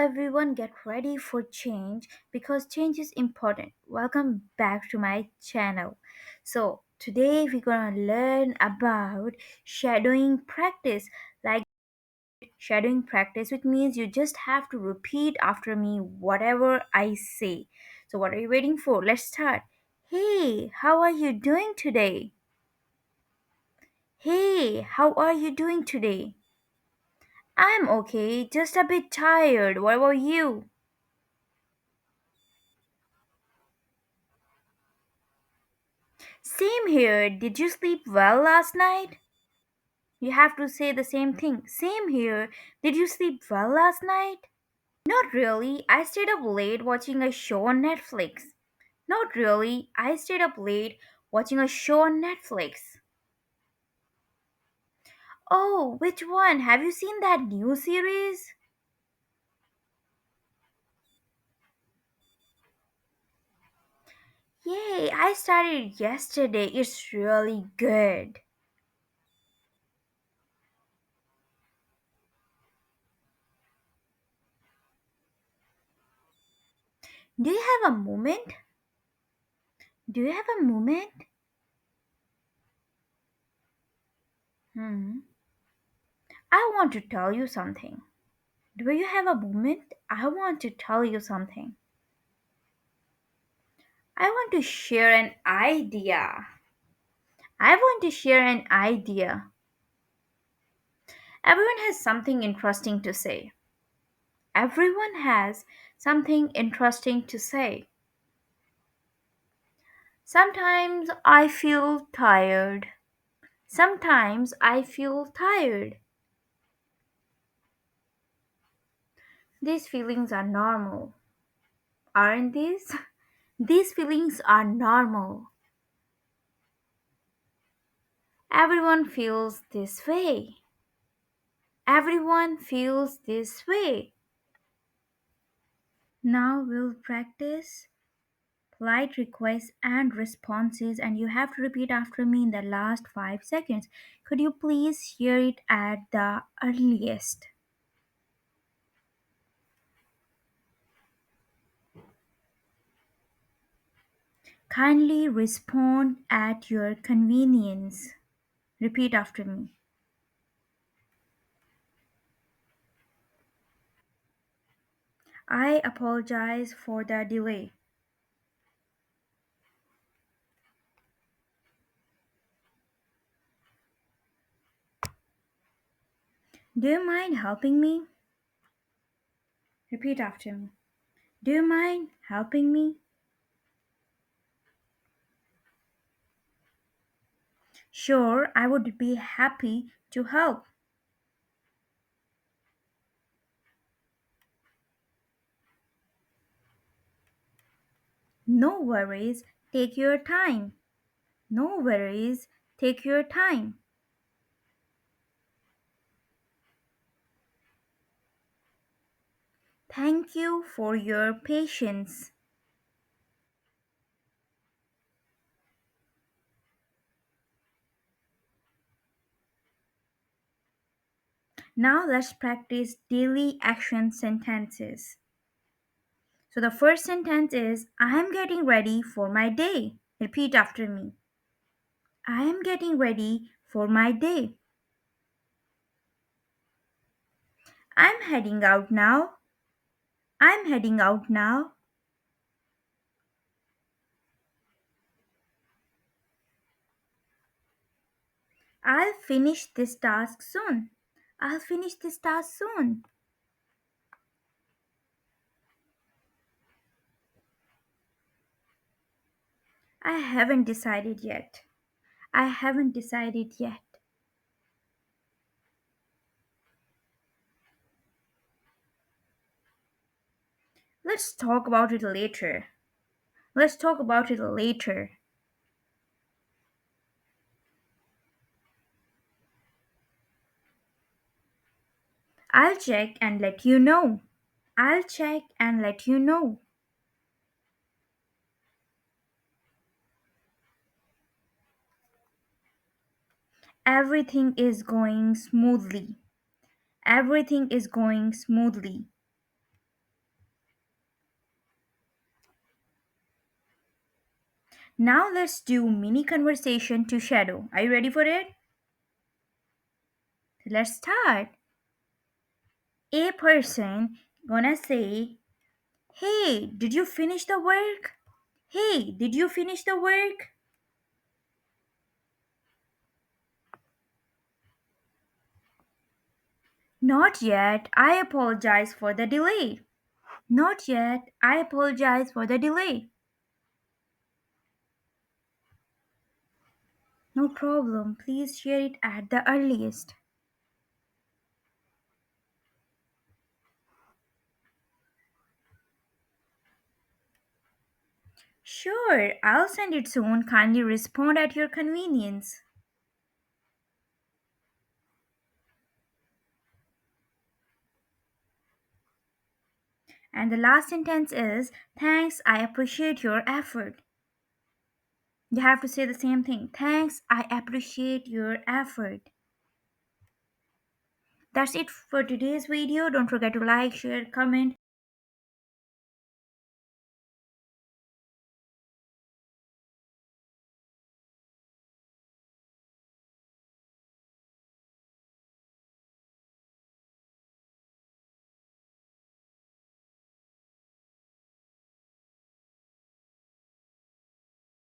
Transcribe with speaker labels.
Speaker 1: everyone, get ready for change because change is important. Welcome back to my channel. Today we're gonna learn about shadowing practice. Like shadowing practice, which means you just have to repeat after me whatever I say. So, what are you waiting for? Let's start. Hey, how are you doing today? Hey, how are you doing today? I'm okay, just a bit tired. What about you? Same here. Did you sleep well last night? You have to say the same thing. Same here. Did you sleep well last night? Not really. I stayed up late watching a show on Netflix. Not really. I stayed up late watching a show on Netflix. Oh, which one? Have you seen that new series? Yay, I started it yesterday. It's really good. Do you have a moment? Do you have a moment? Hmm. I want to tell you something. Do you have a moment? I want to tell you something. I want to share an idea. I want to share an idea. Everyone has something interesting to say. Everyone has something interesting to say. Sometimes I feel tired. Sometimes I feel tired. These feelings are normal, aren't these? These feelings are normal. Everyone feels this way. Everyone feels this way. Now we'll practice polite requests and responses, and you have to repeat after me in the last 5 seconds. Could you please hear it at the earliest? Kindly respond at your convenience. Repeat after me. I apologize for the delay. Do you mind helping me? Repeat after me. Do you mind helping me? Sure, I would be happy to help. No worries, take your time. No worries, take your time. Thank you for your patience. Now let's practice daily action sentences. So the first sentence is I am getting ready for my day. Repeat after me. I am getting ready for my day. I'm heading out now. I'm heading out now. I'll finish this task soon. I'll finish this task soon. I haven't decided yet. I haven't decided yet. Let's talk about it later. Let's talk about it later. I'll check and let you know. I'll check and let you know. Everything is going smoothly. Everything is going smoothly. Now let's do mini conversation to shadow. Are you ready for it? Let's start. A person gonna say, "Hey, did you finish the work? Hey, did you finish the work?" Not yet. I apologize for the delay. Not yet. I apologize for the delay. No problem. Please share it at the earliest. Sure, I'll send it soon. Kindly respond at your convenience. And the last sentence is, "Thanks, I appreciate your effort." You have to say the same thing. "Thanks, I appreciate your effort." That's it for today's video. Don't forget to like, share, comment,